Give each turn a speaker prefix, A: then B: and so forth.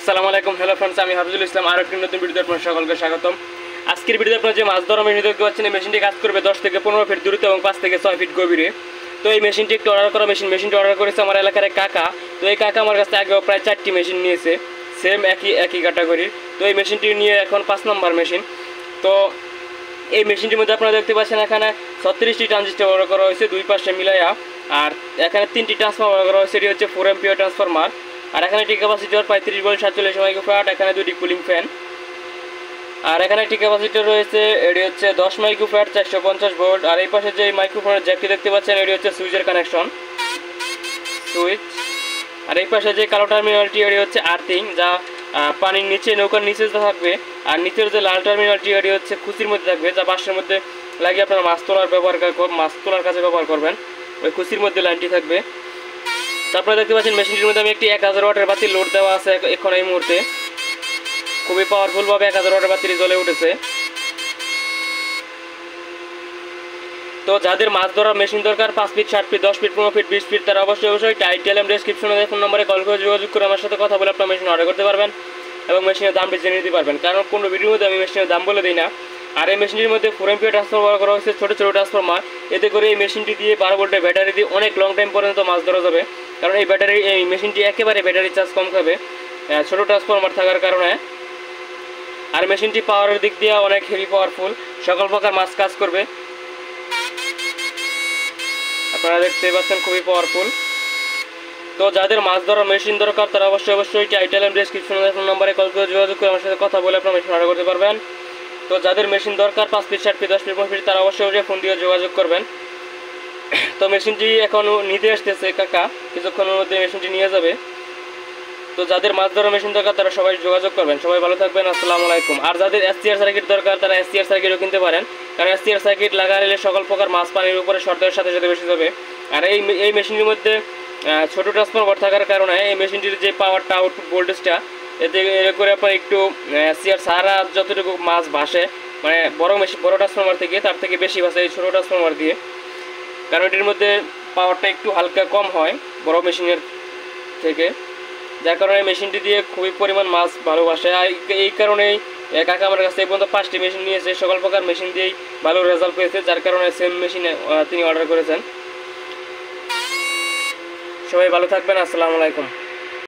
A: আসসালামু আলাইকুম। Hello friends, আমি হাফিজুল ইসলাম। আর একটি নতুন ভিডিওতে আপনাদের সকলকে স্বাগতম। আজকের ভিডিওতে আপনারা যে মাছ ধরা মেশিন দেখতে পাচ্ছেন, এই মেশিনটি কাজ করবে 10 থেকে 15 ফিট দূরত্ব এবং 5 থেকে 6 ফিট গভীরে। তো এই মেশিনটি একটু অর্ডার করা মেশিনটি অর্ডার করেছে আমার এলাকার এক কাকা। তো এই কাকা আমার কাছে আগেও প্রায় 4টি মেশিন নিয়েছে, সেম একই ক্যাটাগরির। তো এই মেশিনটি নিয়ে এখন 5 নম্বর মেশিন। তো এই মেশিনটির মধ্যে আপনারা দেখতে পাচ্ছেন এখানে 36টি ট্রানজিস্টর ব্যবহার করা হয়েছে দুই পাশে মিলাইয়া। আর এখানে 3টি ট্রান্সফরমার ব্যবহার করা হয়েছে, এটি হচ্ছে 4 এম্পিয়ার ট্রান্সফরমার। আর এখানে একটি ক্যাপাসিটর 35 ভোল্ট 47 মাইক্রোফ্যারাড, এখানে দুটি কুলিং ফ্যান। আর এখানে একটি ক্যাপাসিটর রয়েছে, এটি হচ্ছে 10 মাইক্রোফ্যারাড 450 ভোল্ট। আর এই পাশে যে মাইক্রোফোনের জ্যাকটি দেখতে পাচ্ছেন, এটি হচ্ছে সুইচের কানেকশন, সুইচ। আর এই পাশে যে কালো টার্মিনালটি, এটি হচ্ছে আর্থিং, যা পানির নিচে, নৌকার নিচে থাকবে। আর নিচের যে লাল টার্মিনালটি, এটি হচ্ছে খুচির মধ্যে থাকবে, যা বাঁশের মধ্যে লাগিয়ে আপনারা মাছ তোলার কাজে ব্যবহার করবেন। ওই খুচির মধ্যে লাইনটি থাকবে। তারপরে দেখতে পাচ্ছেন মেশিনটির মধ্যে আমি একটি 1000 ওয়াটের বাতি লোড দেওয়া আছে এখন এই মুহূর্তে। খুবই পাওয়ারফুলভাবে 1000 ওয়াটের বাতি জ্বলে উঠেছে। তো যাদের মাছ ধরার মেশিন দরকার 5 feet 7 feet 10 feet 15 feet 20 feet, তারা অবশ্যই টাইটেল এবং ডেসক্রিপশনে ফোন নম্বরে কল করে যোগাযোগ করে আমার সাথে কথা বলে আপনার মেশিন অর্ডার করতে পারবেন এবং মেশিনের দামটি জেনে নিতে পারবেন। কারণ কোনো ভিডিওর মধ্যে আমি মেশিনের দাম বলে দিই না। আর এই মেশিনটির মধ্যে 4 এম্পিয়ার ট্রান্সফরমার ব্যবহার করা হয়েছে, ছোটো ট্রান্সফরমার। এতে করে এই মেশিনটি দিয়ে 12 ভোল্টের ব্যাটারি দিয়ে অনেক লং টাইম পর্যন্ত মাছ ধরা যাবে। কারণ এই মেশিনটি একেবারে ব্যাটারি চার্জ কম খাবে ছোটো ট্রান্সফরমার থাকার কারণে। আর মেশিনটি পাওয়ারের দিক দিয়ে অনেক হেভি পাওয়ারফুল, সকল প্রকার মাছ কাজ করবে। আপনারা দেখতে পাচ্ছেন খুবই পাওয়ারফুল। তো যাদের মাছ ধরার মেশিন দরকার, তারা অবশ্যই টাইটেল এবং ডেসক্রিপশনে ফোন নম্বরে কল করে যোগাযোগ করে আমার সাথে কথা বলে আপনার মেশিন অর্ডার করতে পারবেন। তো যাদের মেশিন দরকার 5 ফিট 7 ফিট 10 ফিট 15 ফিট, তারা অবশ্যই ফোন দিয়ে যোগাযোগ করবেন। তো মেশিনটি এখন নিতে আসতেছে কাকা, কিছুক্ষণের মধ্যে মেশিনটি নিয়ে যাবে। তো যাদের মাছ ধরার মেশিন দরকার, তারা সবাই যোগাযোগ করবেন। সবাই ভালো থাকবেন, আসসালামু আলাইকুম। আর যাদের এসটিআর সার্কিট দরকার, তারা এসটিআর সার্কিটও কিনতে পারেন। কারণ এসটিআর সার্কিট লাগালে সকল প্রকার মাছ পানির উপরে শর্তের সাথে বেশি যাবে। আর এই মেশিনের মধ্যে ছোটো ট্রান্সফরমার থাকার কারণে এই মেশিনটির যে পাওয়ারটা, আউটপুট ভোল্টেজটা, এতে করে আপনার একটু এসটিআর সারা যতটুকু মাছ ভাসে, মানে বড় ট্রান্সফরমার থেকে তার থেকে বেশি ভাসে এই ছোটো ট্রান্সফরমার দিয়ে। কারণ এটির মধ্যে পাওয়ারটা একটু হালকা কম হয় বড় মেশিনের থেকে, যার কারণে মেশিনটি দিয়ে খুবই পরিমাণ মাছ ভালোবাসে। আর এই কারণেই কাকা আমার কাছে এই পর্যন্ত 5টি মেশিন নিয়েছে, সকল প্রকার মেশিন দিয়েই ভালো রেজাল্ট পেয়েছে, যার কারণে সেম মেশিনে তিনি অর্ডার করেছেন। সবাই ভালো থাকবেন, আসসালামু আলাইকুম।